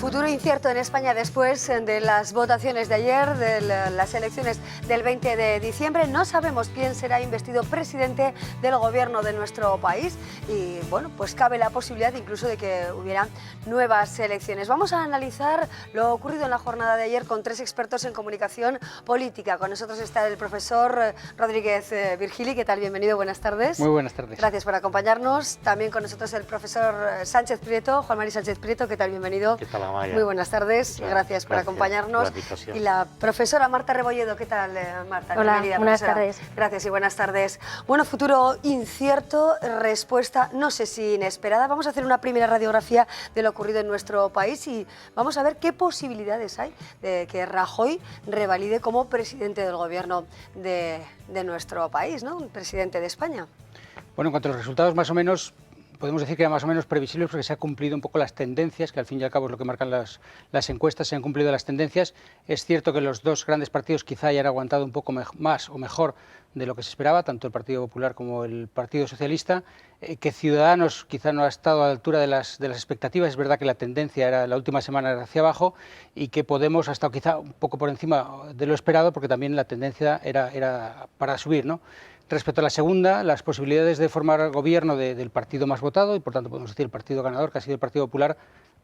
Futuro incierto en España después de las votaciones de ayer, de las elecciones del 20 de diciembre. No sabemos quién será investido presidente del gobierno de nuestro país y, bueno, pues cabe la posibilidad incluso de que hubiera nuevas elecciones. Vamos a analizar lo ocurrido en la jornada de ayer con tres expertos en comunicación política. Con nosotros está el profesor Rodríguez Virgili. ¿Qué tal? Bienvenido, buenas tardes. Muy buenas tardes. Gracias por acompañarnos. También con nosotros el profesor Sánchez Prieto, Juan Mari Sánchez Prieto. ¿Qué tal? Bienvenido. ¿Qué tal, Amaya? Muy buenas tardes, gracias por acompañarnos. Y la profesora Marta Rebolledo, ¿qué tal, Marta? Hola, bienvenida, buenas profesora. tardes. Gracias y buenas tardes. Bueno, futuro incierto, respuesta no sé si inesperada. Vamos a hacer una primera radiografía de lo ocurrido en nuestro país y vamos a ver qué posibilidades hay de que Rajoy revalide como presidente del gobierno de nuestro país, ¿no? Un presidente de España. Bueno, en cuanto a los resultados, más o menos podemos decir que eran más o menos previsibles porque se han cumplido un poco las tendencias, que al fin y al cabo es lo que marcan las encuestas, se han cumplido las tendencias. Es cierto que los dos grandes partidos quizá hayan aguantado un poco más o mejor de lo que se esperaba, tanto el Partido Popular como el Partido Socialista, que Ciudadanos quizá no ha estado a la altura de las expectativas. Es verdad que la tendencia era la última semana era hacia abajo y que Podemos ha estado quizá un poco por encima de lo esperado porque también la tendencia era para subir, ¿no? Respecto a la segunda, las posibilidades de formar gobierno del partido más votado, y por tanto podemos decir el partido ganador, que ha sido el Partido Popular,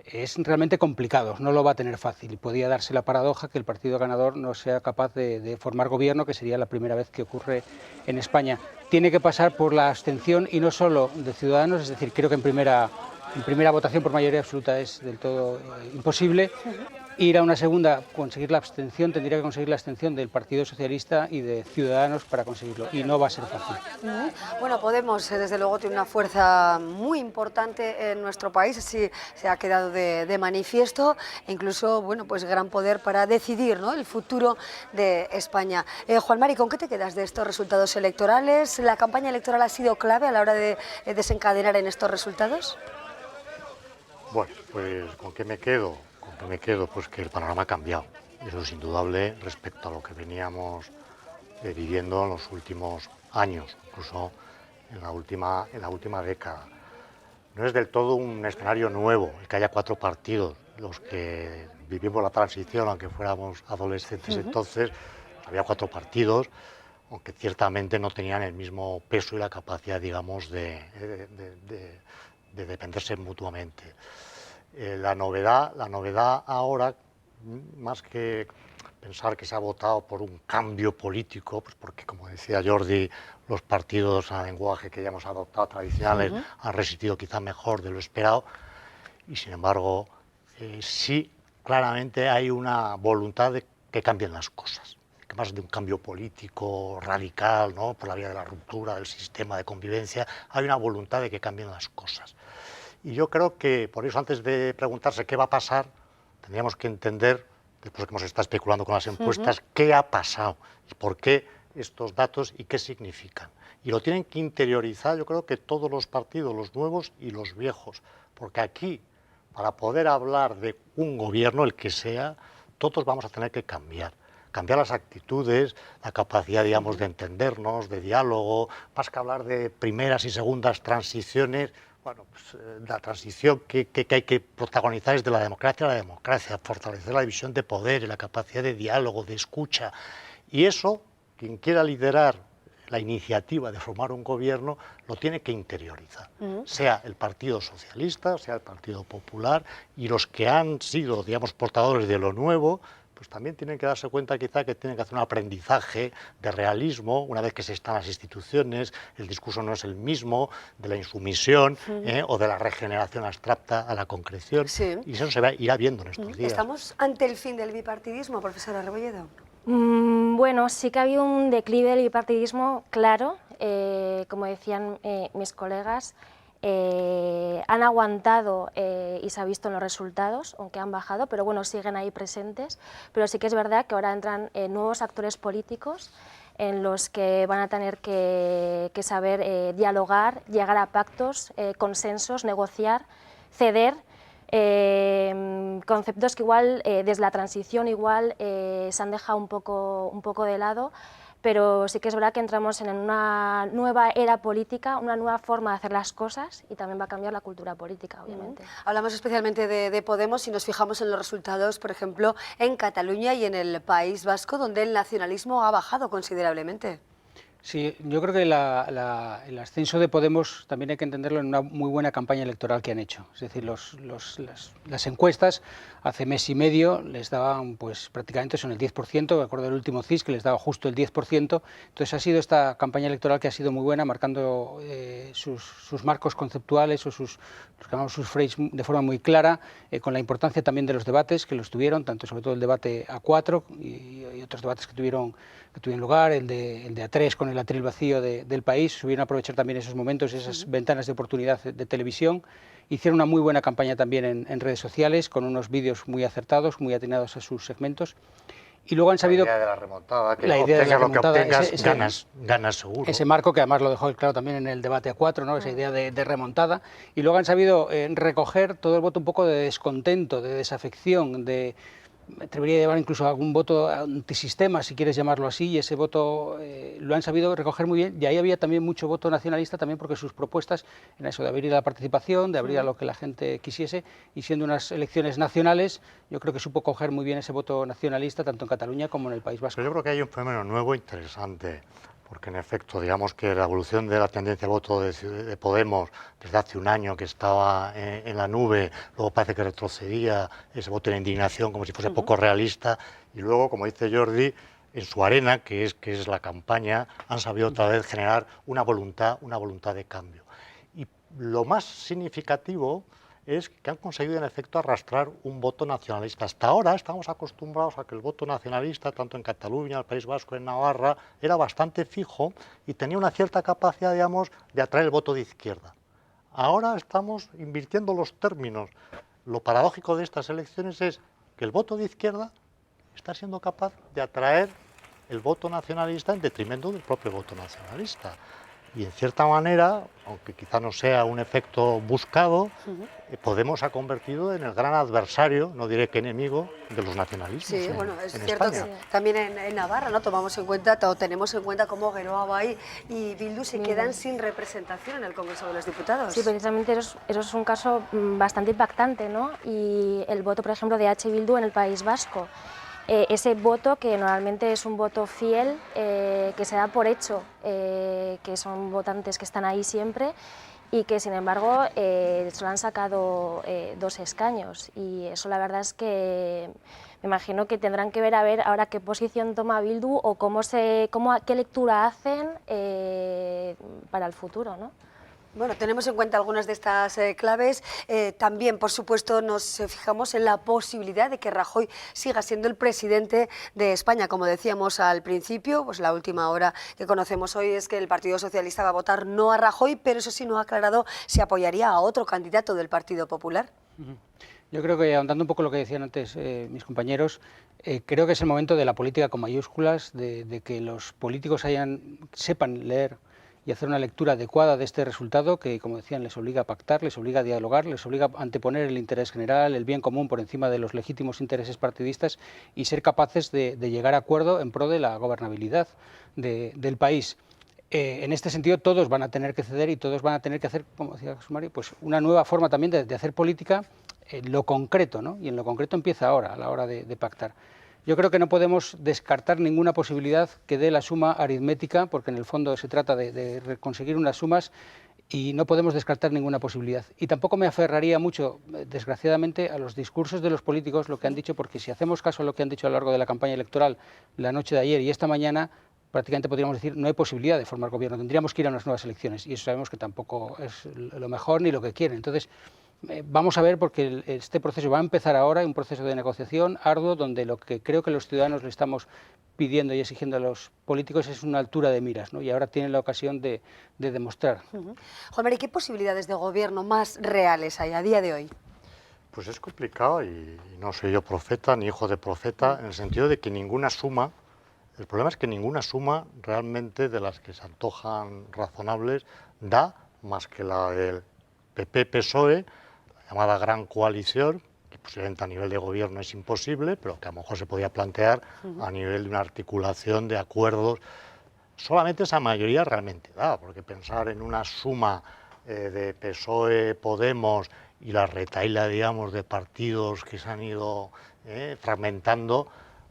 es realmente complicado, no lo va a tener fácil. Y podría darse la paradoja que el partido ganador no sea capaz de formar gobierno, que sería la primera vez que ocurre en España. Tiene que pasar por la abstención y no solo de Ciudadanos, es decir, creo que en primera votación por mayoría absoluta es del todo imposible. Ir a una segunda, conseguir la abstención, tendría que conseguir la abstención del Partido Socialista y de Ciudadanos para conseguirlo, y no va a ser fácil. Bueno, Podemos, desde luego, tiene una fuerza muy importante en nuestro país, así se ha quedado de manifiesto, e incluso, bueno, pues gran poder para decidir, ¿no?, el futuro de España. Juan Mari, ¿con qué te quedas de estos resultados electorales? ¿La campaña electoral ha sido clave a la hora de desencadenar en estos resultados? Bueno, pues ¿con qué me quedo? Pues que el panorama ha cambiado. Eso es indudable respecto a lo que veníamos viviendo en los últimos años, incluso en la última década. No es del todo un escenario nuevo el que haya cuatro partidos. Los que vivimos la transición, aunque fuéramos adolescentes entonces, había cuatro partidos, aunque ciertamente no tenían el mismo peso y la capacidad, digamos, de dependerse mutuamente. La novedad ahora, más que pensar que se ha votado por un cambio político, pues porque, como decía Jordi, los partidos a lenguaje que ya hemos adoptado tradicionales han resistido quizá mejor de lo esperado, y sin embargo sí, claramente hay una voluntad de que cambien las cosas, que más de un cambio político radical, ¿no?, por la vía de la ruptura del sistema de convivencia, hay una voluntad de que cambien las cosas. Y yo creo que, por eso, antes de preguntarse qué va a pasar, tendríamos que entender, después que hemos estado especulando con las encuestas, qué ha pasado y por qué estos datos y qué significan. Y lo tienen que interiorizar, yo creo que todos los partidos, los nuevos y los viejos, porque aquí, para poder hablar de un gobierno, el que sea, todos vamos a tener que cambiar las actitudes, la capacidad, digamos, de entendernos, de diálogo, más que hablar de primeras y segundas transiciones. Bueno, pues la transición que hay que protagonizar es de la democracia a la democracia, fortalecer la división de poderes, la capacidad de diálogo, de escucha. Y eso, quien quiera liderar la iniciativa de formar un gobierno, lo tiene que interiorizar. Sea el Partido Socialista, sea el Partido Popular, y los que han sido, digamos, portadores de lo nuevo, pues también tienen que darse cuenta quizá que tienen que hacer un aprendizaje de realismo una vez que se están las instituciones, el discurso no es el mismo, de la insumisión o de la regeneración abstracta a la concreción, y eso se irá viendo en estos días. ¿Estamos ante el fin del bipartidismo, profesora Rebolledo? Bueno, sí que ha habido un declive del bipartidismo claro, como decían mis colegas. Han aguantado y se ha visto en los resultados, aunque han bajado, pero bueno, siguen ahí presentes. Pero sí que es verdad que ahora entran nuevos actores políticos en los que van a tener que saber dialogar, llegar a pactos, consensos, negociar, ceder, conceptos que igual desde la transición igual se han dejado un poco de lado. pero sí que es verdad que entramos en una nueva era política, una nueva forma de hacer las cosas y también va a cambiar la cultura política, obviamente. Hablamos especialmente de Podemos y nos fijamos en los resultados, por ejemplo, en Cataluña y en el País Vasco, donde el nacionalismo ha bajado considerablemente. Sí, yo creo que el ascenso de Podemos también hay que entenderlo en una muy buena campaña electoral que han hecho. Es decir, las encuestas hace mes y medio les daban pues prácticamente son el 10%, me acuerdo del último CIS que les daba justo el 10%. Entonces ha sido esta campaña electoral que ha sido muy buena, marcando sus marcos conceptuales o los que llamamos sus phrases de forma muy clara, con la importancia también de los debates que los tuvieron, tanto sobre todo el debate A4 y otros debates que tuvieron lugar, el de A3 con el atril vacío del país. Supieron aprovechar también esos momentos, esas ventanas de oportunidad de televisión. Hicieron una muy buena campaña también en redes sociales, con unos vídeos muy acertados, muy atinados a sus segmentos. Y luego han sabido... La idea de la remontada, que la idea de la remontada, lo que obtengas, ganas seguro. Ese marco que además lo dejó claro también en el debate A4, ¿no? Esa idea de remontada. Y luego han sabido recoger todo el voto un poco de descontento, de desafección, me atrevería a llevar incluso algún voto antisistema, si quieres llamarlo así, y ese voto lo han sabido recoger muy bien. Y ahí había también mucho voto nacionalista, también porque sus propuestas eran eso, de abrir a la participación, de abrir a lo que la gente quisiese, y siendo unas elecciones nacionales, yo creo que supo coger muy bien ese voto nacionalista, tanto en Cataluña como en el País Vasco. Pero yo creo que hay un fenómeno nuevo interesante, porque en efecto, digamos que la evolución de la tendencia de voto de Podemos desde hace un año que estaba en la nube, luego parece que retrocedía, ese voto de la indignación como si fuese poco realista, y luego, como dice Jordi, en su arena, que es la campaña, han sabido otra vez generar una voluntad de cambio. Y lo más significativo es que han conseguido en efecto arrastrar un voto nacionalista. Hasta ahora estamos acostumbrados a que el voto nacionalista, tanto en Cataluña, el País Vasco, en Navarra, era bastante fijo y tenía una cierta capacidad, digamos, de atraer el voto de izquierda. Ahora estamos invirtiendo los términos. Lo paradójico de estas elecciones es que el voto de izquierda está siendo capaz de atraer el voto nacionalista en detrimento del propio voto nacionalista. Y en cierta manera, aunque quizá no sea un efecto buscado, Podemos ha convertido en el gran adversario, no diré que enemigo, de los nacionalistas. Sí, bueno, es cierto España. que también en Navarra, ¿no? Tenemos en cuenta cómo Geroa Bay y Bildu se quedan sin representación en el Congreso de los Diputados. Sí, precisamente eso es un caso bastante impactante, ¿no? Y el voto, por ejemplo, de H. Bildu en el País Vasco. Ese voto, que normalmente es un voto fiel, que se da por hecho, que son votantes que están ahí siempre y que, sin embargo, solo han sacado 2 escaños. Y eso la verdad es que me imagino que tendrán que ver a ver ahora qué posición toma Bildu o qué lectura hacen para el futuro, ¿no? Bueno, tenemos en cuenta algunas de estas claves. También, por supuesto, nos fijamos en la posibilidad de que Rajoy siga siendo el presidente de España. Como decíamos al principio, pues la última hora que conocemos hoy es que el Partido Socialista va a votar no a Rajoy, pero eso sí no ha aclarado si apoyaría a otro candidato del Partido Popular. Yo creo que, ahondando un poco lo que decían antes mis compañeros, creo que es el momento de la política con mayúsculas, de que los políticos sepan leer y hacer una lectura adecuada de este resultado que, como decían, les obliga a pactar, les obliga a dialogar, les obliga a anteponer el interés general, el bien común por encima de los legítimos intereses partidistas y ser capaces de llegar a acuerdo en pro de la gobernabilidad del país. En este sentido, todos van a tener que ceder y todos van a tener que hacer, como decía Jesús María, pues una nueva forma también de hacer política en lo concreto, ¿no? Y en lo concreto empieza ahora, a la hora de pactar. Yo creo que no podemos descartar ninguna posibilidad que dé la suma aritmética, porque en el fondo se trata de conseguir unas sumas y no podemos descartar ninguna posibilidad. Y tampoco me aferraría mucho, desgraciadamente, a los discursos de los políticos, lo que han dicho, porque si hacemos caso a lo que han dicho a lo largo de la campaña electoral, la noche de ayer y esta mañana, prácticamente podríamos decir no hay posibilidad de formar gobierno, tendríamos que ir a unas nuevas elecciones y eso sabemos que tampoco es lo mejor ni lo que quieren. Entonces, vamos a ver, porque este proceso va a empezar ahora, un proceso de negociación arduo, donde lo que creo que los ciudadanos le estamos pidiendo y exigiendo a los políticos es una altura de miras, ¿no? Y ahora tienen la ocasión de demostrar. Juan Mari, ¿qué posibilidades de gobierno más reales hay a día de hoy? Pues es complicado y no soy yo profeta ni hijo de profeta, en el sentido de que ninguna suma, el problema es que ninguna suma realmente de las que se antojan razonables da más que la del PP-PSOE, llamada Gran Coalición, que posiblemente a nivel de gobierno es imposible, pero que a lo mejor se podía plantear a nivel de una articulación de acuerdos solamente esa mayoría realmente da, porque pensar en una suma de PSOE, Podemos y la retahíla, digamos, de partidos que se han ido fragmentando,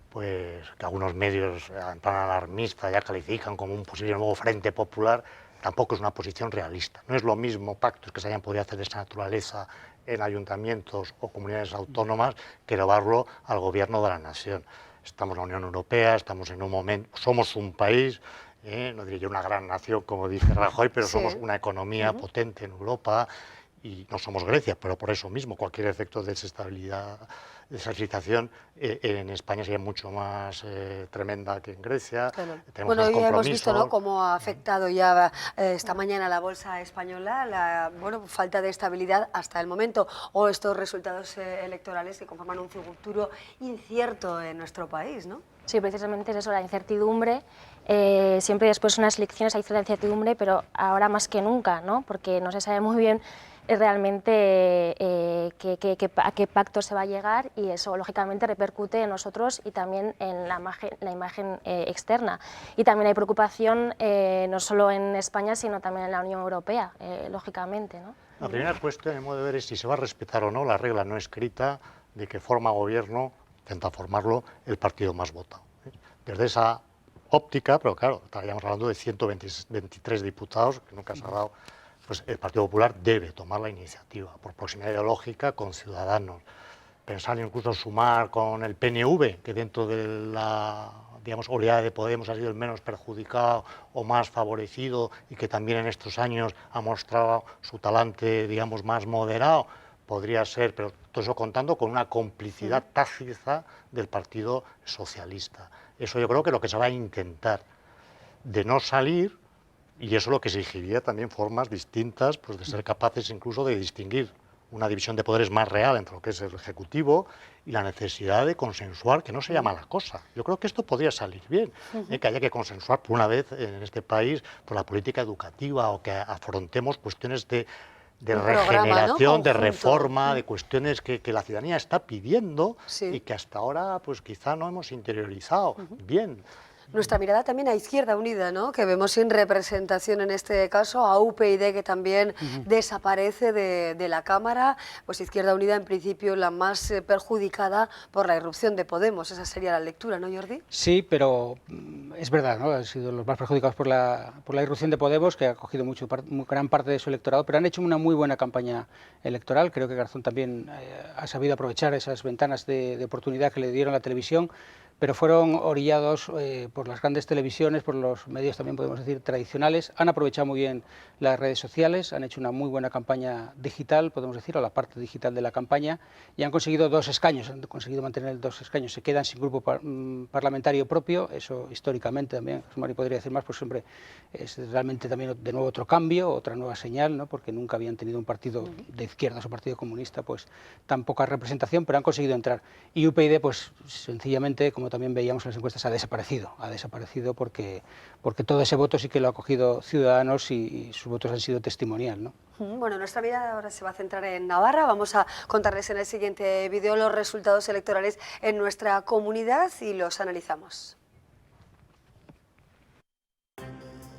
pues que algunos medios en plan alarmista ya califican como un posible nuevo Frente Popular, tampoco es una posición realista. No es lo mismo pactos que se hayan podido hacer de esa naturaleza en ayuntamientos o comunidades autónomas que llevarlo al gobierno de la nación. Estamos en la Unión Europea, estamos en un momento, somos un país, no diría yo una gran nación como dice Rajoy, pero somos una economía potente en Europa y no somos Grecia, pero por eso mismo cualquier efecto de desestabilidad, desestabilización en España sería mucho más tremenda que en Grecia. Claro. Tenemos Bueno, unos ya hemos visto, ¿no?, compromisos. cómo ha afectado ya esta mañana la bolsa española, la falta de estabilidad hasta el momento, o estos resultados electorales que conforman un futuro incierto en nuestro país, ¿no? Sí, precisamente es eso, la incertidumbre. Siempre después de unas elecciones hay cierta incertidumbre, pero ahora más que nunca, ¿no? Porque no se sabe muy bien realmente a qué pacto se va a llegar, y eso lógicamente repercute en nosotros y también en la imagen externa. Y también hay preocupación no solo en España, sino también en la Unión Europea, lógicamente, ¿no? La primera cuestión, en modo de ver, es si se va a respetar o no la regla no escrita de que forma gobierno, intenta formarlo, el partido más votado. Desde esa óptica, pero claro, estaríamos hablando de 123 diputados, que nunca se ha dado, pues el Partido Popular debe tomar la iniciativa, por proximidad ideológica con Ciudadanos. Pensar incluso sumar con el PNV, que dentro de la, digamos, oleada de Podemos ha sido el menos perjudicado o más favorecido y que también en estos años ha mostrado su talante, digamos, más moderado, podría ser, pero todo eso contando con una complicidad tácita del Partido Socialista. Eso yo creo que es lo que se va a intentar, de no salir, y eso es lo que exigiría también formas distintas, pues de ser capaces incluso de distinguir una división de poderes más real entre lo que es el Ejecutivo y la necesidad de consensuar, que no se llama la cosa. Yo creo que esto podría salir bien, que haya que consensuar por una vez en este país por la política educativa, o que afrontemos cuestiones de regeneración, de reforma, de cuestiones que la ciudadanía está pidiendo y que hasta ahora pues quizá no hemos interiorizado bien. Nuestra mirada también a Izquierda Unida, ¿no?, que vemos sin representación en este caso, a UPyD, que también desaparece de la Cámara. Pues Izquierda Unida, en principio, la más perjudicada por la irrupción de Podemos. Esa sería la lectura, ¿no, Jordi? Sí, pero es verdad, ¿no? Han sido los más perjudicados por la irrupción de Podemos, que ha cogido gran parte de su electorado, pero han hecho una muy buena campaña electoral. Creo que Garzón también ha sabido aprovechar esas ventanas de oportunidad que le dieron la televisión, pero fueron orillados por las grandes televisiones, por los medios también, podemos decir, tradicionales. Han aprovechado muy bien las redes sociales, han hecho una muy buena campaña digital, podemos decir, o la parte digital de la campaña, y han conseguido 2 escaños, han conseguido mantener 2 escaños. Se quedan sin grupo parlamentario propio, eso históricamente también, Mari podría decir más, pues siempre es realmente también de nuevo otro cambio, otra nueva señal, ¿no?, porque nunca habían tenido un partido de izquierdas o partido comunista pues tan poca representación, pero han conseguido entrar. Y UPyD, pues sencillamente, como también veíamos en las encuestas, ha desaparecido porque todo ese voto sí que lo ha cogido Ciudadanos y sus votos han sido testimonial, ¿no? Bueno, nuestra mirada ahora se va a centrar en Navarra. Vamos a contarles en el siguiente vídeo los resultados electorales en nuestra comunidad y los analizamos.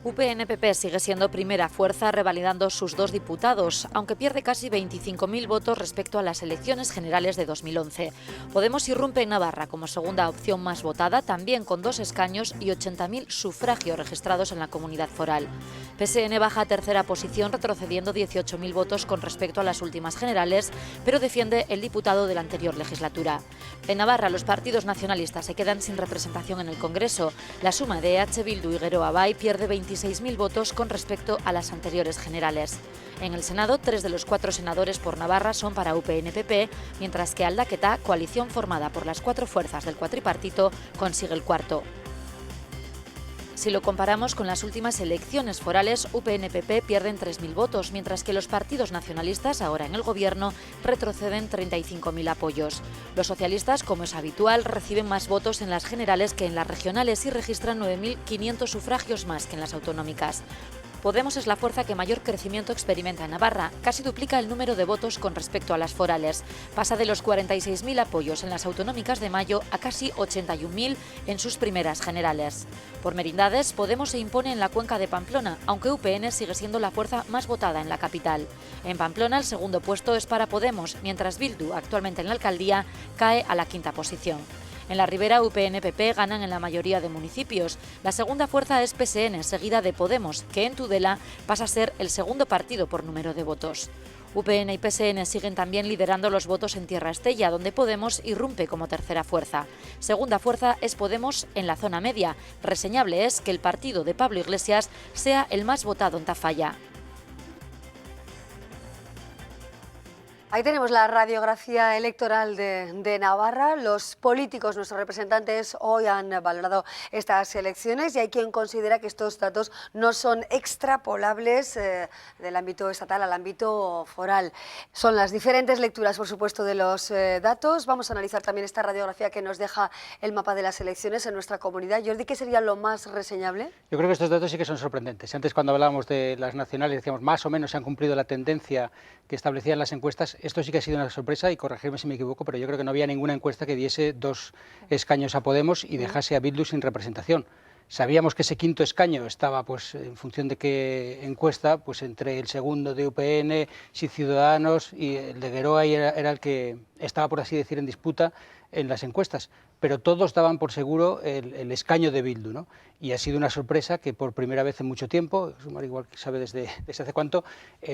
UPNPP sigue siendo primera fuerza, revalidando sus 2 diputados, aunque pierde casi 25.000 votos respecto a las elecciones generales de 2011. Podemos irrumpe en Navarra como segunda opción más votada, también con 2 escaños y 80.000 sufragios registrados en la comunidad foral. PSN baja a tercera posición, retrocediendo 18.000 votos con respecto a las últimas generales, pero defiende el diputado de la anterior legislatura. En Navarra, los partidos nacionalistas se quedan sin representación en el Congreso. La suma de EH Bildu y Geroa Bai pierde 26.000 votos con respecto a las anteriores generales. En el Senado, 3 de los 4 senadores por Navarra son para UPNPP, mientras que Aldaketa, coalición formada por las 4 fuerzas del cuatripartito, consigue el 4. Si lo comparamos con las últimas elecciones forales, UPNPP pierden 3.000 votos, mientras que los partidos nacionalistas, ahora en el gobierno, retroceden 35.000 apoyos. Los socialistas, como es habitual, reciben más votos en las generales que en las regionales y registran 9.500 sufragios más que en las autonómicas. Podemos es la fuerza que mayor crecimiento experimenta en Navarra, casi duplica el número de votos con respecto a las forales. Pasa de los 46.000 apoyos en las autonómicas de mayo a casi 81.000 en sus primeras generales. Por merindades, Podemos se impone en la cuenca de Pamplona, aunque UPN sigue siendo la fuerza más votada en la capital. En Pamplona el segundo puesto es para Podemos, mientras Bildu, actualmente en la alcaldía, cae a la quinta posición. En la Ribera, UPN-PP ganan en la mayoría de municipios. La segunda fuerza es PSN, seguida de Podemos, que en Tudela pasa a ser el segundo partido por número de votos. UPN y PSN siguen también liderando los votos en Tierra Estella, donde Podemos irrumpe como tercera fuerza. Segunda fuerza es Podemos en la zona media. Reseñable es que el partido de Pablo Iglesias sea el más votado en Tafalla. Ahí tenemos la radiografía electoral de Navarra. Los políticos, nuestros representantes, hoy han valorado estas elecciones y hay quien considera que estos datos no son extrapolables del ámbito estatal al ámbito foral. Son las diferentes lecturas, por supuesto, de los datos. Vamos a analizar también esta radiografía que nos deja el mapa de las elecciones en nuestra comunidad. Jordi, ¿qué sería lo más reseñable? Yo creo que estos datos sí que son sorprendentes. Antes, cuando hablábamos de las nacionales, decíamos más o menos se han cumplido la tendencia que establecían las encuestas. Esto sí que ha sido una sorpresa y corregirme si me equivoco, pero yo creo que no había ninguna encuesta que diese 2 escaños a Podemos y dejase a Bildu sin representación. Sabíamos que ese quinto escaño estaba, pues, en función de qué encuesta, pues entre el segundo de UPN, si Ciudadanos y el de Geroa era el que estaba, por así decir, en disputa en las encuestas, pero todos daban por seguro el escaño de Bildu, ¿no? Y ha sido una sorpresa que por primera vez en mucho tiempo, Sumar igual que sabe desde hace cuánto,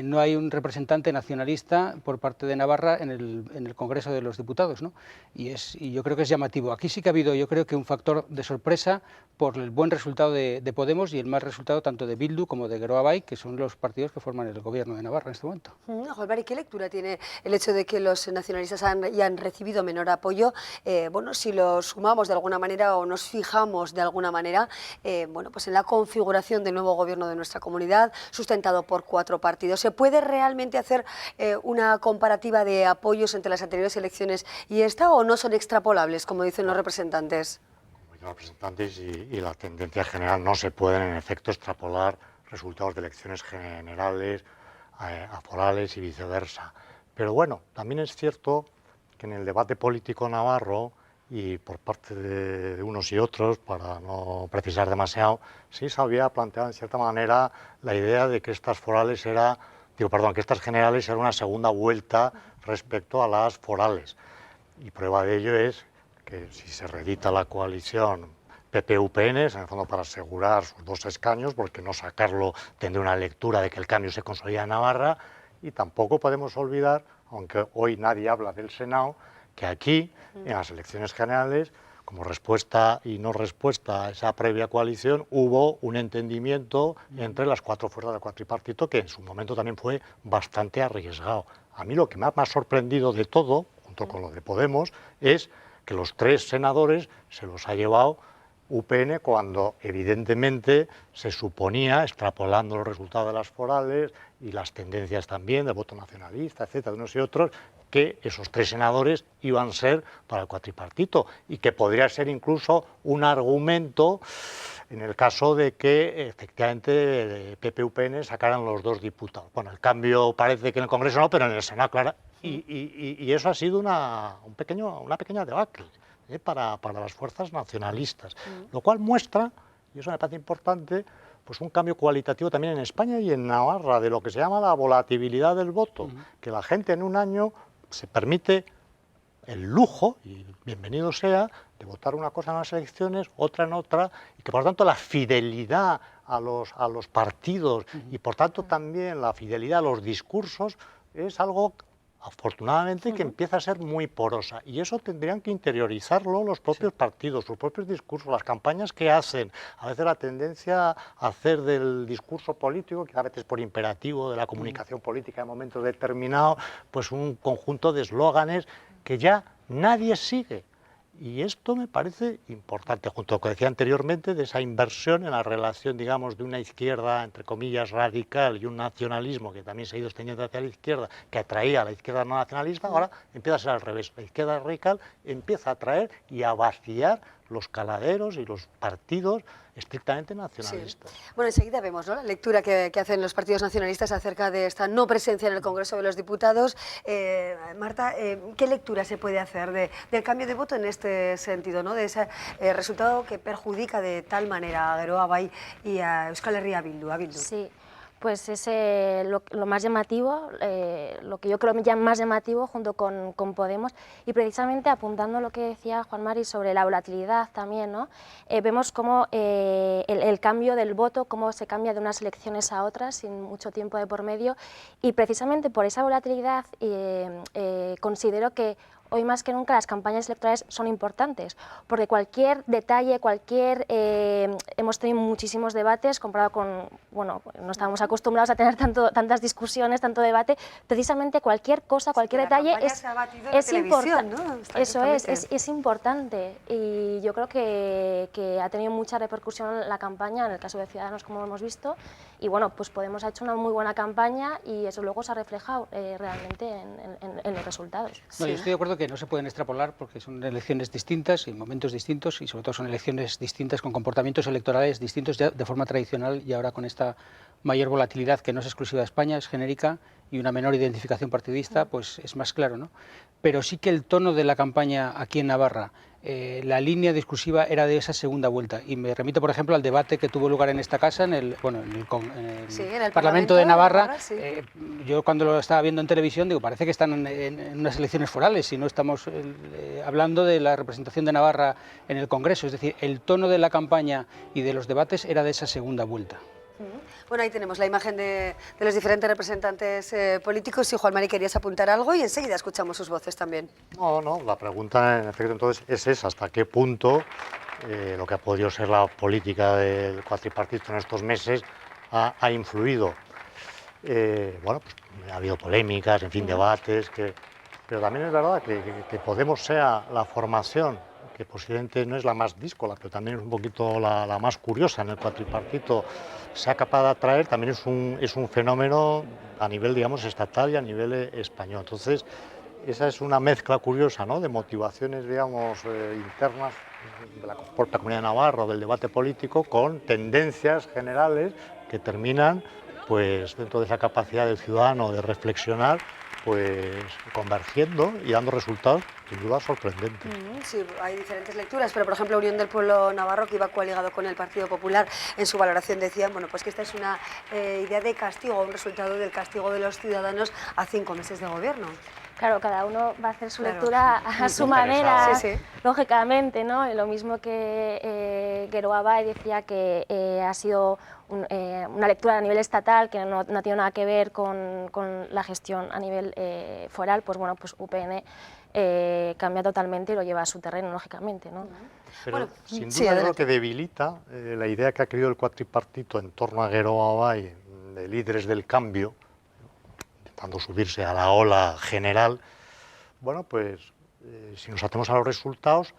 no hay un representante nacionalista por parte de Navarra en el Congreso de los Diputados, ¿no? Y yo creo que es llamativo. Aquí sí que ha habido, yo creo que un factor de sorpresa por el buen resultado de Podemos y el mal resultado tanto de Bildu como de Geroa Bai, que son los partidos que forman el gobierno de Navarra en este momento. Juan, ¿qué lectura tiene el hecho de que los nacionalistas han recibido menor apoyo? Bueno, si lo sumamos de alguna manera o nos fijamos de alguna manera, bueno, pues en la configuración del nuevo gobierno de nuestra comunidad, sustentado por 4 partidos, ¿se puede realmente hacer una comparativa de apoyos entre las anteriores elecciones y esta, o no son extrapolables, como dicen los representantes? Y la tendencia general no se pueden en efecto extrapolar resultados de elecciones generales a forales y viceversa. Pero bueno, también es cierto que en el debate político navarro y por parte de unos y otros, para no precisar demasiado, sí se había planteado en cierta manera la idea de que estas que estas generales eran una segunda vuelta respecto a las forales. Y prueba de ello es que si se reedita la coalición PP-UPN, es en el fondo para asegurar sus 2 escaños, porque no sacarlo tendría una lectura de que el cambio se consolida en Navarra, y tampoco podemos olvidar, aunque hoy nadie habla del Senado, que aquí, en las elecciones generales, como respuesta y no respuesta a esa previa coalición, hubo un entendimiento entre las 4 fuerzas del cuatripartito que en su momento también fue bastante arriesgado. A mí lo que más me ha sorprendido de todo, junto con lo de Podemos, es que los 3 senadores se los ha llevado UPN cuando evidentemente se suponía, extrapolando los resultados de las forales y las tendencias también del voto nacionalista, etcétera, de unos y otros, que esos 3 senadores iban a ser para el cuatripartito y que podría ser incluso un argumento en el caso de que efectivamente PP-UPN sacaran los 2 diputados. Bueno, el cambio parece que en el Congreso no, pero en el Senado, claro, y eso ha sido una pequeña debacle para las fuerzas nacionalistas, lo cual muestra, y eso me parece importante, pues un cambio cualitativo también en España y en Navarra, de lo que se llama la volatilidad del voto, que la gente en un año se permite el lujo, y bienvenido sea, de votar una cosa en las elecciones, otra en otra, y que por tanto la fidelidad a los partidos y por tanto también la fidelidad a los discursos es algo afortunadamente que empieza a ser muy porosa, y eso tendrían que interiorizarlo los propios partidos, sus propios discursos, las campañas que hacen. A veces la tendencia a hacer del discurso político, que a veces por imperativo de la comunicación política en momentos determinados, pues un conjunto de eslóganes que ya nadie sigue. Y esto me parece importante, junto a lo que decía anteriormente, de esa inversión en la relación, digamos, de una izquierda, entre comillas, radical y un nacionalismo que también se ha ido extendiendo hacia la izquierda, que atraía a la izquierda no nacionalista, ahora empieza a ser al revés. La izquierda radical empieza a atraer y a vaciar los caladeros y los partidos estrictamente nacionalistas. Sí. Bueno, enseguida vemos, ¿no?, la lectura que hacen los partidos nacionalistas acerca de esta no presencia en el Congreso de los Diputados. Marta, ¿qué lectura se puede hacer del cambio de voto en este sentido, ¿no?, de ese resultado que perjudica de tal manera a Geroa Bai y a Euskal Herria Bildu? Sí. Pues es lo más llamativo, lo que yo creo más llamativo junto con Podemos, y precisamente apuntando a lo que decía Juan Mari sobre la volatilidad también, ¿no? Vemos cómo el cambio del voto, cómo se cambia de unas elecciones a otras sin mucho tiempo de por medio, y precisamente por esa volatilidad considero que hoy más que nunca las campañas electorales son importantes, porque cualquier detalle, hemos tenido muchísimos debates comparado con, bueno, no estábamos acostumbrados a tener tantas discusiones, tanto debate, precisamente cualquier cosa, cualquier detalle es importante, ¿no? Eso es importante, y yo creo que ha tenido mucha repercusión la campaña, en el caso de Ciudadanos, como hemos visto, y bueno, pues Podemos ha hecho una muy buena campaña y eso luego se ha reflejado realmente en los resultados. No, yo estoy de acuerdo que no se pueden extrapolar porque son elecciones distintas y momentos distintos, y sobre todo son elecciones distintas con comportamientos electorales distintos ya de forma tradicional, y ahora con esta mayor volatilidad que no es exclusiva de España, es genérica, y una menor identificación partidista, pues es más claro, ¿no? Pero sí que el tono de la campaña aquí en Navarra, la línea discursiva era de esa segunda vuelta, y me remito, por ejemplo, al debate que tuvo lugar en esta casa, en el Parlamento de Navarra. Sí. Yo cuando lo estaba viendo en televisión digo, parece que están en unas elecciones forales, si no estamos hablando de la representación de Navarra en el Congreso, es decir, el tono de la campaña y de los debates era de esa segunda vuelta. Bueno, ahí tenemos la imagen de los diferentes representantes políticos. Si Juan Mari querías apuntar algo, y enseguida escuchamos sus voces también. No, la pregunta en efecto entonces es esa: ¿hasta qué punto lo que ha podido ser la política del cuatripartito en estos meses ha influido? Bueno, pues ha habido polémicas, en fin, debates, pero también es verdad que Podemos sea la formación que posiblemente no es la más díscola, pero también es un poquito la más curiosa en el cuatripartito, sea capaz de atraer, también es un fenómeno a nivel, digamos, estatal y a nivel español. Entonces, esa es una mezcla curiosa, ¿no?, de motivaciones, digamos, internas de la propia Comunidad de Navarra o del debate político, con tendencias generales que terminan, pues, dentro de esa capacidad del ciudadano de reflexionar, pues convergiendo y dando resultados sin duda sorprendentes. Sí, hay diferentes lecturas, pero por ejemplo Unión del Pueblo Navarro, que iba coaligado con el Partido Popular, en su valoración decían, bueno, pues que esta es una idea de castigo, un resultado del castigo de los ciudadanos a 5 meses de gobierno. Claro, cada uno va a hacer su lectura a su manera, lógicamente, ¿no? Lo mismo que Geroa Bai decía que ha sido una lectura a nivel estatal que no tiene nada que ver con la gestión a nivel foral, pues bueno, pues UPN cambia totalmente y lo lleva a su terreno, lógicamente, ¿no? Pero bueno, sin duda es lo que debilita la idea que ha querido el cuatripartito en torno a Geroa Bai, de líderes del cambio, intentando subirse a la ola general. Bueno, pues si nos atemos a los resultados,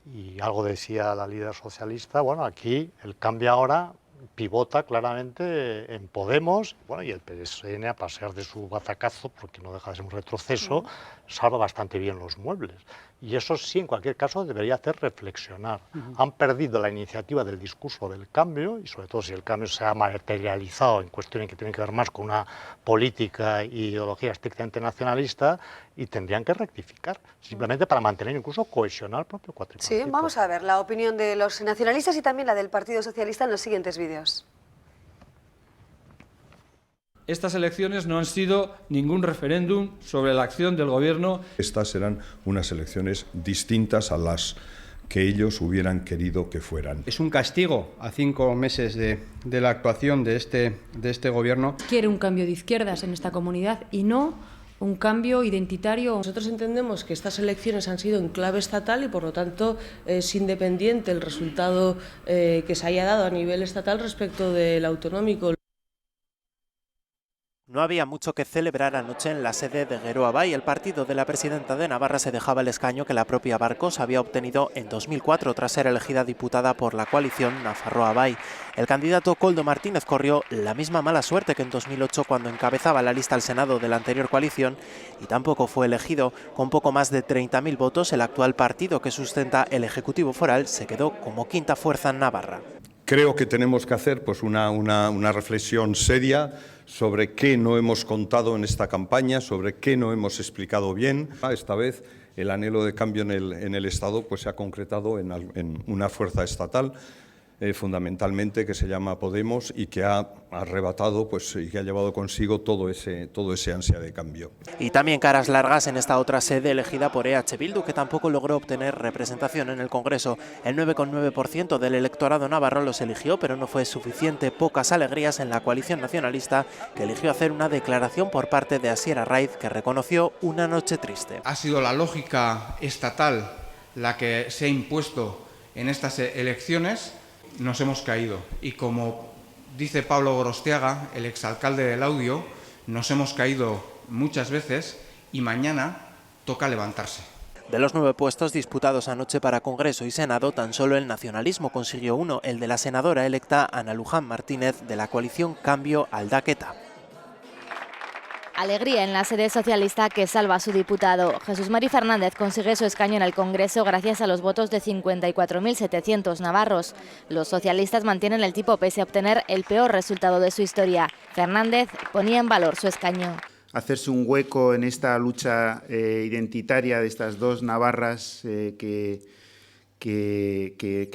y algo decía la líder socialista, bueno, aquí el cambio ahora pivota claramente en Podemos, bueno, y el PSN, a pasear de su batacazo, porque no deja de ser un retroceso, salva bastante bien los muebles. Y eso sí, en cualquier caso, debería hacer reflexionar. Han perdido la iniciativa del discurso del cambio, y sobre todo si el cambio se ha materializado en cuestiones que tienen que ver más con una política e ideología estrictamente nacionalista, y tendrían que rectificar, simplemente para mantener, incluso cohesionar el propio cuatripartito. Sí, vamos a ver la opinión de los nacionalistas y también la del Partido Socialista en los siguientes vídeos. Estas elecciones no han sido ningún referéndum sobre la acción del Gobierno. Estas serán unas elecciones distintas a las que ellos hubieran querido que fueran. Es un castigo a 5 meses de la actuación de este Gobierno. Quiere un cambio de izquierdas en esta comunidad y no un cambio identitario. Nosotros entendemos que estas elecciones han sido en clave estatal y por lo tanto es independiente el resultado que se haya dado a nivel estatal respecto del autonómico. No había mucho que celebrar anoche en la sede de Geroa Bai. El partido de la presidenta de Navarra se dejaba el escaño que la propia Barcos había obtenido en 2004 tras ser elegida diputada por la coalición Nafarroa Bai. El candidato Koldo Martínez corrió la misma mala suerte que en 2008 cuando encabezaba la lista al Senado de la anterior coalición y tampoco fue elegido. Con poco más de 30.000 votos, el actual partido que sustenta el Ejecutivo Foral se quedó como quinta fuerza en Navarra. Creo que tenemos que hacer pues, una reflexión seria sobre qué no hemos contado en esta campaña, sobre qué no hemos explicado bien. Esta vez el anhelo de cambio en el Estado pues, se ha concretado en una fuerza estatal, fundamentalmente, que se llama Podemos y que ha arrebatado pues, y que ha llevado consigo todo ese ansia de cambio. Y también caras largas en esta otra sede elegida por EH Bildu, que tampoco logró obtener representación en el Congreso. El 9,9% del electorado navarro los eligió, pero no fue suficiente. Pocas alegrías en la coalición nacionalista, que eligió hacer una declaración por parte de Asier Arraiz, que reconoció una noche triste. Ha sido la lógica estatal la que se ha impuesto en estas elecciones. Nos hemos caído y, como dice Pablo Gorostiaga, el exalcalde de Laudio, nos hemos caído muchas veces y mañana toca levantarse. De los 9 puestos disputados anoche para Congreso y Senado, tan solo el nacionalismo consiguió uno, el de la senadora electa Ana Luján Martínez, de la coalición Cambio Aldaqueta. Alegría en la sede socialista que salva a su diputado. Jesús Mari Fernández consigue su escaño en el Congreso gracias a los votos de 54.700 navarros. Los socialistas mantienen el tipo pese a obtener el peor resultado de su historia. Fernández ponía en valor su escaño. Hacerse un hueco en esta lucha identitaria de estas dos navarras que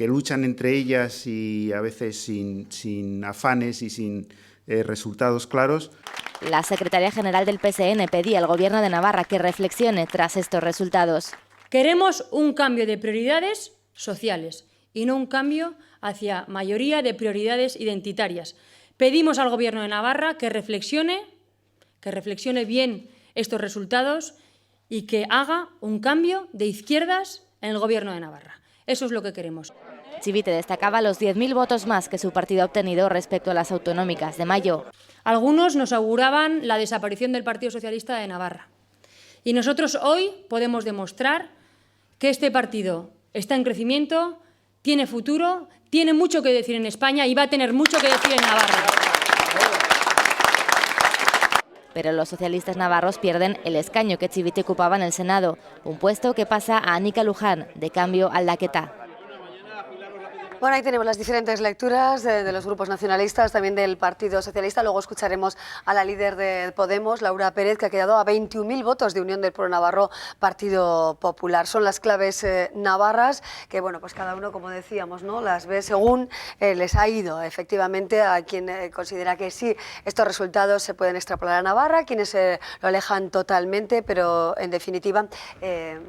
luchan entre ellas y a veces sin afanes y sin resultados claros. La secretaria general del PSN pedía al Gobierno de Navarra que reflexione tras estos resultados. Queremos un cambio de prioridades sociales y no un cambio hacia mayoría de prioridades identitarias. Pedimos al Gobierno de Navarra que reflexione bien estos resultados y que haga un cambio de izquierdas en el Gobierno de Navarra. Eso es lo que queremos. Chivite destacaba los 10.000 votos más que su partido ha obtenido respecto a las autonómicas de mayo. Algunos nos auguraban la desaparición del Partido Socialista de Navarra. Y nosotros hoy podemos demostrar que este partido está en crecimiento, tiene futuro, tiene mucho que decir en España y va a tener mucho que decir en Navarra. Pero los socialistas navarros pierden el escaño que Chivite ocupaba en el Senado, un puesto que pasa a Anika Luján, de Cambio Aldaqueta. Bueno, ahí tenemos las diferentes lecturas de los grupos nacionalistas, también del Partido Socialista. Luego escucharemos a la líder de Podemos, Laura Pérez, que ha quedado a 21.000 votos de Unión del Pueblo Navarro, Partido Popular. Son las claves navarras que, bueno, pues cada uno, como decíamos, ¿no?, las ve según les ha ido. Efectivamente, a quien considera que sí, estos resultados se pueden extrapolar a Navarra, quienes lo alejan totalmente, pero en definitiva,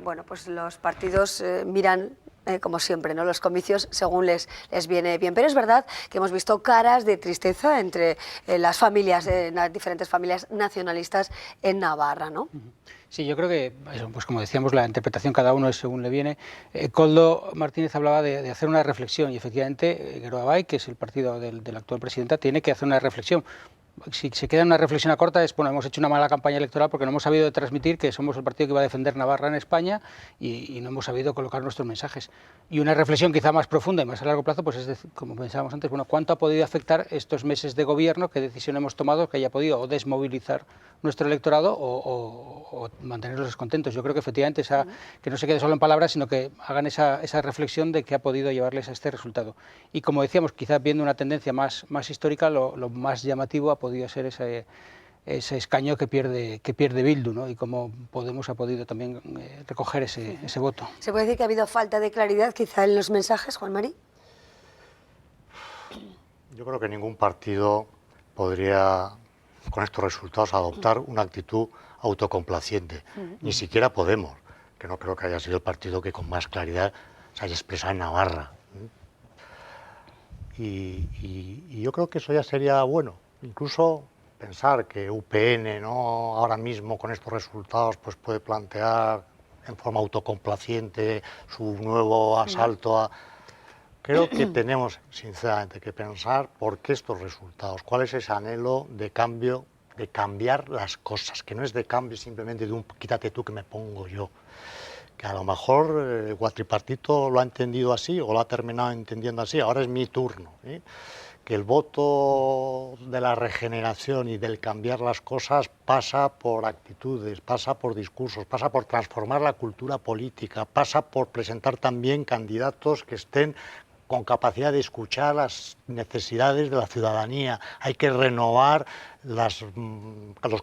bueno, pues los partidos miran como siempre, ¿no?, los comicios según les viene bien. Pero es verdad que hemos visto caras de tristeza entre las familias, las diferentes familias nacionalistas en Navarra, ¿no? Sí, yo creo que, pues como decíamos, la interpretación cada uno es según le viene. Koldo Martínez hablaba de hacer una reflexión y efectivamente Geroa Bai, que es el partido del actual presidenta, tiene que hacer una reflexión. Si se queda en una reflexión corta es, bueno, hemos hecho una mala campaña electoral porque no hemos sabido transmitir que somos el partido que va a defender Navarra en España y no hemos sabido colocar nuestros mensajes. Y una reflexión quizá más profunda y más a largo plazo, pues es, como pensábamos antes, bueno, ¿cuánto ha podido afectar estos meses de gobierno? ¿Qué decisión hemos tomado que haya podido o desmovilizar nuestro electorado o mantenerlos descontentos? Yo creo que efectivamente que no se quede solo en palabras, sino que hagan esa reflexión de qué ha podido llevarles a este resultado. Y como decíamos, quizás viendo una tendencia más histórica, lo más llamativo ha podido ser ese escaño que pierde Bildu, ¿no? Y cómo Podemos ha podido también recoger ese voto. ¿Se puede decir que ha habido falta de claridad quizá en los mensajes, Juan Mari? Yo creo que ningún partido podría, con estos resultados, adoptar una actitud autocomplaciente. Ni siquiera Podemos, que no creo que haya sido el partido que con más claridad se haya expresado en Navarra. Y yo creo que eso ya sería bueno. Incluso pensar que UPN, ¿no?, ahora mismo con estos resultados pues puede plantear en forma autocomplaciente su nuevo asalto a... Creo que tenemos sinceramente que pensar por qué estos resultados, cuál es ese anhelo de cambio, de cambiar las cosas, que no es de cambio simplemente de un quítate tú que me pongo yo, que a lo mejor el cuatripartito lo ha entendido así o lo ha terminado entendiendo así, ahora es mi turno, ¿eh? Que el voto de la regeneración y del cambiar las cosas pasa por actitudes, pasa por discursos, pasa por transformar la cultura política, pasa por presentar también candidatos que estén con capacidad de escuchar las necesidades de la ciudadanía, hay que renovar los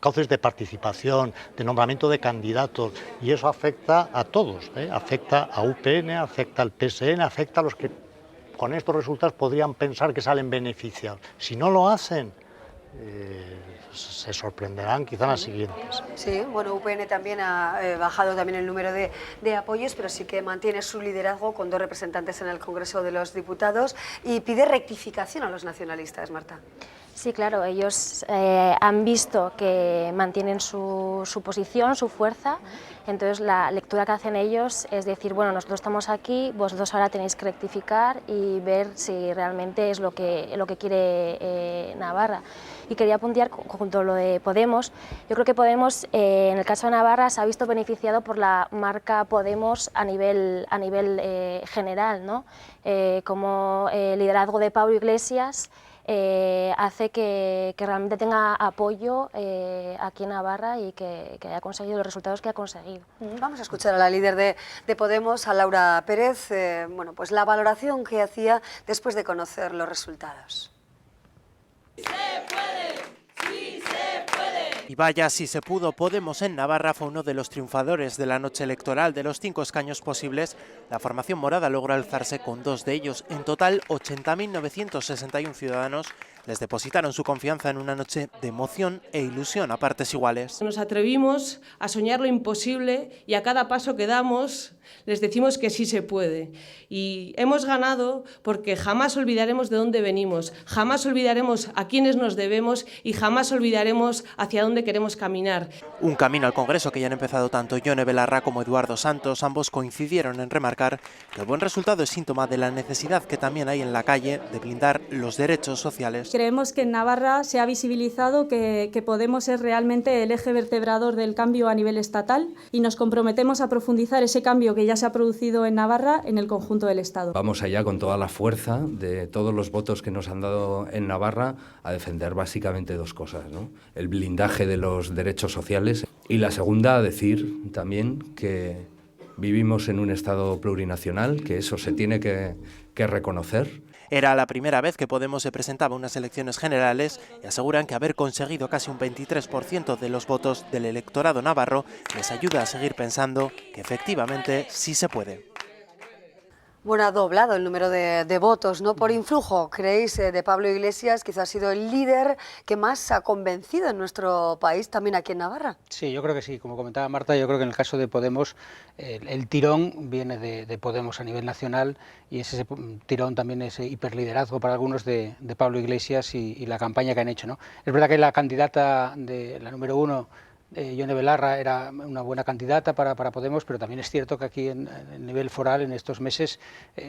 cauces de participación, de nombramiento de candidatos, y eso afecta a todos, afecta a UPN, afecta al PSN, afecta a los que con estos resultados podrían pensar que salen beneficiados. Si no lo hacen, se sorprenderán quizá en las siguientes. Sí, bueno, UPN también ha bajado también el número de apoyos, pero sí que mantiene su liderazgo con 2 representantes en el Congreso de los Diputados y pide rectificación a los nacionalistas, Marta. Sí, claro, ellos han visto que mantienen su posición, su fuerza, entonces la lectura que hacen ellos es decir, bueno, nosotros estamos aquí, vosotros ahora tenéis que rectificar y ver si realmente es lo que quiere Navarra. Y quería apuntar junto a lo de Podemos, yo creo que Podemos en el caso de Navarra se ha visto beneficiado por la marca Podemos a nivel general, ¿no? Como el liderazgo de Pablo Iglesias hace que realmente tenga apoyo aquí en Navarra y que haya conseguido los resultados que ha conseguido. Vamos a escuchar a la líder de Podemos, a Laura Pérez, bueno, pues la valoración que hacía después de conocer los resultados. Y vaya si se pudo, Podemos en Navarra fue uno de los triunfadores de la noche electoral. De los 5 escaños posibles, la formación morada logró alzarse con 2 de ellos. En total, 80.961 ciudadanos les depositaron su confianza en una noche de emoción e ilusión a partes iguales. Nos atrevimos a soñar lo imposible y a cada paso que damos les decimos que sí se puede. Y hemos ganado porque jamás olvidaremos de dónde venimos, jamás olvidaremos a quiénes nos debemos y jamás olvidaremos hacia dónde queremos caminar. Un camino al Congreso que ya han empezado tanto Yone Belarra como Eduardo Santos. Ambos coincidieron en remarcar que el buen resultado es síntoma de la necesidad que también hay en la calle de blindar los derechos sociales. Creemos que en Navarra se ha visibilizado que Podemos es realmente el eje vertebrador del cambio a nivel estatal y nos comprometemos a profundizar ese cambio que ya se ha producido en Navarra en el conjunto del Estado. Vamos allá con toda la fuerza de todos los votos que nos han dado en Navarra a defender básicamente 2 cosas, ¿no? El blindaje de los derechos sociales y la segunda, decir también que vivimos en un Estado plurinacional, que eso se tiene que reconocer. Era la primera vez que Podemos se presentaba a unas elecciones generales y aseguran que haber conseguido casi un 23% de los votos del electorado navarro les ayuda a seguir pensando que efectivamente sí se puede. Bueno, ha doblado el número de votos, ¿no? Por influjo, ¿creéis, de Pablo Iglesias? Quizá ha sido el líder que más ha convencido en nuestro país, también aquí en Navarra. Sí, yo creo que sí. Como comentaba Marta, yo creo que en el caso de Podemos, el tirón viene de Podemos a nivel nacional y ese tirón también es hiperliderazgo para algunos de Pablo Iglesias y la campaña que han hecho, ¿no? Es verdad que la candidata de la número 1, Yone Belarra, era una buena candidata para Podemos, pero también es cierto que aquí en el nivel foral, en estos meses,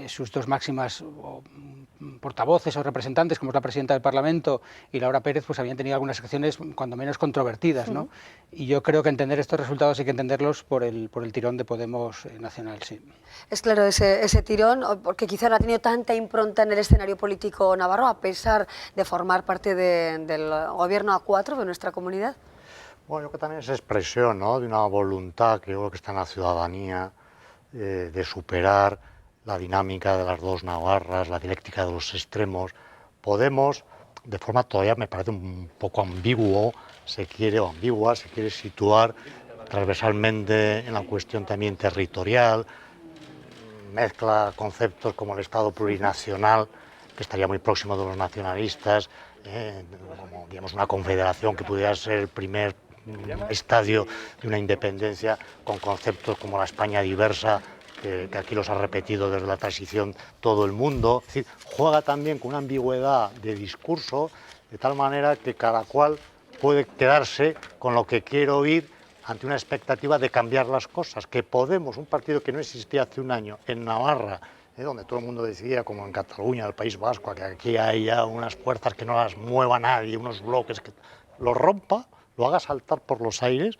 sus 2 máximas portavoces o representantes, como es la presidenta del Parlamento y Laura Pérez, pues habían tenido algunas acciones cuando menos controvertidas, ¿no? Y yo creo que entender estos resultados hay que entenderlos por el tirón de Podemos nacional, sí. Es claro ese tirón, porque quizá no ha tenido tanta impronta en el escenario político navarro, a pesar de formar parte del gobierno A4 de nuestra comunidad. Bueno, yo creo que también es expresión, ¿no?, de una voluntad que yo creo que está en la ciudadanía de superar la dinámica de las 2 Navarras, la dialéctica de los extremos. Podemos, de forma todavía me parece un poco ambigua, se quiere situar transversalmente en la cuestión también territorial, mezcla conceptos como el Estado plurinacional, que estaría muy próximo de los nacionalistas, como digamos una confederación que pudiera ser el primer estadio de una independencia, con conceptos como la España diversa, que aquí los ha repetido desde la transición todo el mundo. Es decir, juega también con una ambigüedad de discurso, de tal manera que cada cual puede quedarse con lo que quiere oír ante una expectativa de cambiar las cosas. Que Podemos, un partido que no existía hace un año en Navarra, donde todo el mundo decía, como en Cataluña, el País Vasco, que aquí hay ya unas fuerzas que no las mueva nadie, unos bloques que lo rompa, lo haga saltar por los aires,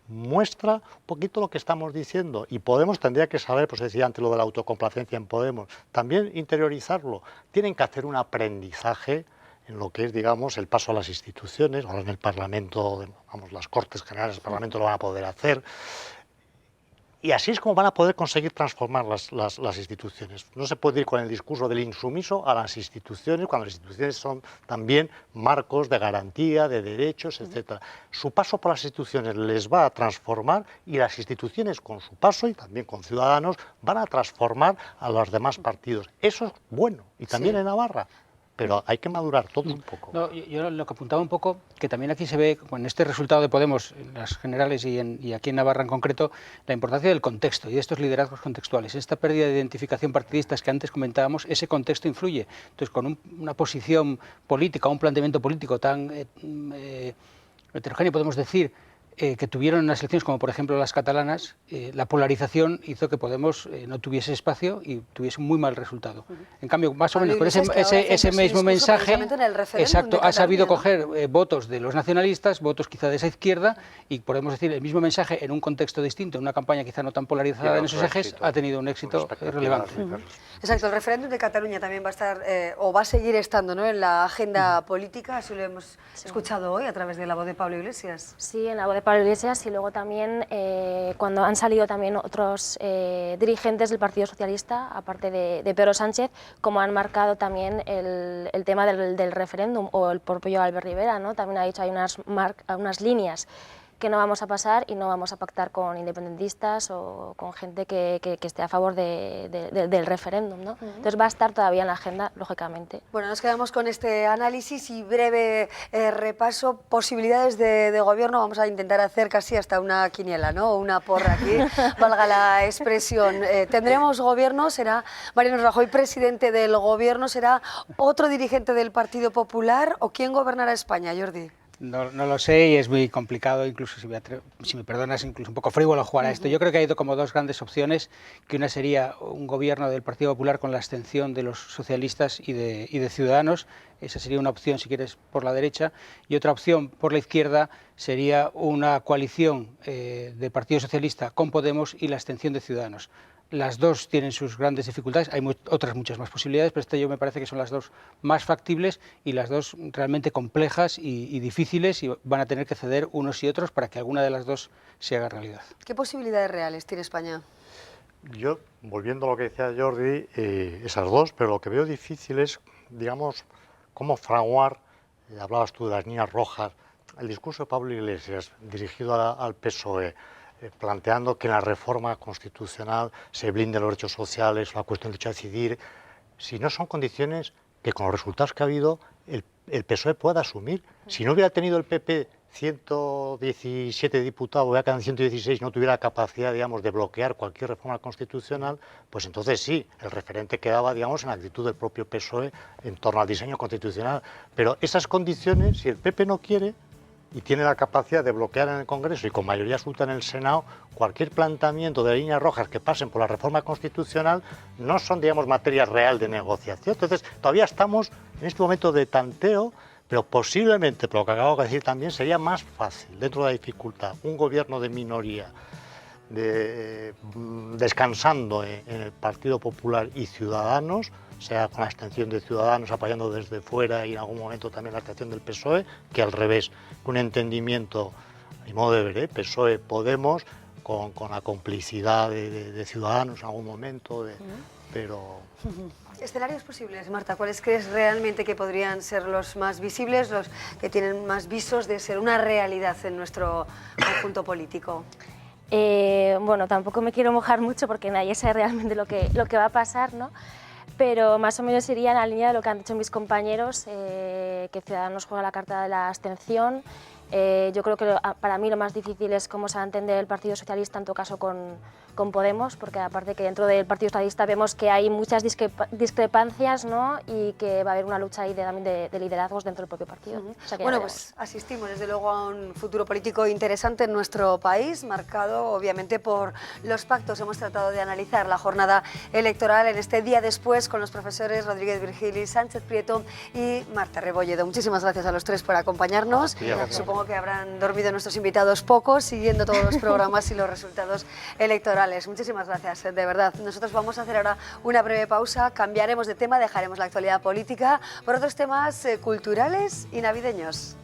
muestra un poquito lo que estamos diciendo. Y Podemos tendría que saber, pues decía antes lo de la autocomplacencia en Podemos, también interiorizarlo. Tienen que hacer un aprendizaje en lo que es, digamos, el paso a las instituciones. Ahora en el Parlamento, vamos, las Cortes Generales del Parlamento lo van a poder hacer. Y así es como van a poder conseguir transformar las instituciones. No se puede ir con el discurso del insumiso a las instituciones, cuando las instituciones son también marcos de garantía, de derechos, etc. Su paso por las instituciones les va a transformar y las instituciones con su paso y también con Ciudadanos van a transformar a los demás partidos. Eso es bueno, y también en Navarra. Pero hay que madurar todo un poco. No, yo lo que apuntaba un poco, que también aquí se ve, con este resultado de Podemos, en las generales y aquí en Navarra en concreto, la importancia del contexto y de estos liderazgos contextuales. Esta pérdida de identificación partidistas que antes comentábamos, ese contexto influye. Entonces, con una posición política, un planteamiento político tan heterogéneo, podemos decir, que tuvieron en las elecciones, como por ejemplo las catalanas, la polarización hizo que Podemos no tuviese espacio y tuviese un muy mal resultado. En cambio, más o menos con ese mismo mensaje, exacto, ha sabido coger votos de los nacionalistas, votos quizá de esa izquierda, y podemos decir el mismo mensaje en un contexto distinto, en una campaña quizá no tan polarizada en esos ejes, ha tenido un éxito relevante. Exacto, el referéndum de Cataluña también va a estar, o va a seguir estando, ¿no?, en la agenda política, así lo hemos escuchado hoy a través de la voz de Pablo Iglesias. Sí, en la voz de Pablo Iglesias, y luego también cuando han salido también otros dirigentes del Partido Socialista, aparte de Pedro Sánchez, como han marcado también el tema del referéndum, o el propio Albert Rivera, ¿no? También ha dicho hay unas líneas que no vamos a pasar y no vamos a pactar con independentistas o con gente que esté a favor del referéndum, ¿no? Entonces va a estar todavía en la agenda, lógicamente. Bueno, nos quedamos con este análisis y breve repaso. Posibilidades de gobierno, vamos a intentar hacer casi hasta una quiniela, ¿no? O una porra aquí, valga la expresión. ¿Tendremos gobierno? ¿Será Mariano Rajoy presidente del gobierno? ¿Será otro dirigente del Partido Popular? ¿O quién gobernará España, Jordi? No lo sé y es muy complicado, incluso si me perdonas, incluso un poco frívolo jugar a esto. Yo creo que hay como dos grandes opciones, que una sería un gobierno del Partido Popular con la abstención de los socialistas y de Ciudadanos. Esa sería una opción, si quieres, por la derecha, y otra opción por la izquierda sería una coalición del Partido Socialista con Podemos y la abstención de Ciudadanos. Las dos tienen sus grandes dificultades, hay otras muchas más posibilidades, pero yo me parece que son las dos más factibles y las dos realmente complejas y difíciles, y van a tener que ceder unos y otros para que alguna de las dos se haga realidad. ¿Qué posibilidades reales tiene España? Yo, volviendo a lo que decía Jordi, esas dos, pero lo que veo difícil es, digamos, cómo fraguar, hablabas tú de las líneas rojas, el discurso de Pablo Iglesias dirigido al PSOE, planteando que en la reforma constitucional se blinden los derechos sociales, la cuestión del derecho a decidir, si no son condiciones que con los resultados que ha habido el PSOE pueda asumir. Si no hubiera tenido el PP 117 diputados, hubiera quedado en 116, no tuviera capacidad, digamos, de bloquear cualquier reforma constitucional, pues entonces sí, el referente quedaba, digamos, en la actitud del propio PSOE en torno al diseño constitucional. Pero esas condiciones, si el PP no quiere, y tiene la capacidad de bloquear en el Congreso y con mayoría absoluta en el Senado, cualquier planteamiento de líneas rojas que pasen por la reforma constitucional no son, digamos, materia real de negociación. Entonces, todavía estamos en este momento de tanteo, pero posiblemente, por lo que acabo de decir también, sería más fácil, dentro de la dificultad, un gobierno de minoría descansando en el Partido Popular y Ciudadanos, sea con la abstención de Ciudadanos apoyando desde fuera y en algún momento también la abstención del PSOE, que al revés, un entendimiento, a mi modo de ver, PSOE-Podemos, con la complicidad de Ciudadanos en algún momento, pero... ¿Escenarios posibles, Marta? ¿Cuáles crees realmente que podrían ser los más visibles, los que tienen más visos de ser una realidad en nuestro conjunto político? Bueno, tampoco me quiero mojar mucho porque nadie sabe realmente lo que va a pasar, ¿no? Pero más o menos iría en la línea de lo que han dicho mis compañeros, que Ciudadanos juega la carta de la abstención. Yo creo que para mí lo más difícil es cómo se va a entender el Partido Socialista, en todo caso con Podemos, porque aparte que dentro del Partido Socialista vemos que hay muchas discrepancias, ¿no? Y que va a haber una lucha ahí también de liderazgos dentro del propio partido. O sea, bueno, pues asistimos desde luego a un futuro político interesante en nuestro país, marcado obviamente por los pactos. Hemos tratado de analizar la jornada electoral en este día después con los profesores Rodríguez Virgili, Sánchez Prieto y Marta Rebolledo. Muchísimas gracias a los tres por acompañarnos. Supongo que habrán dormido nuestros invitados pocos, siguiendo todos los programas y los resultados electorales. Muchísimas gracias, de verdad. Nosotros vamos a hacer ahora una breve pausa, cambiaremos de tema, dejaremos la actualidad política por otros temas culturales y navideños.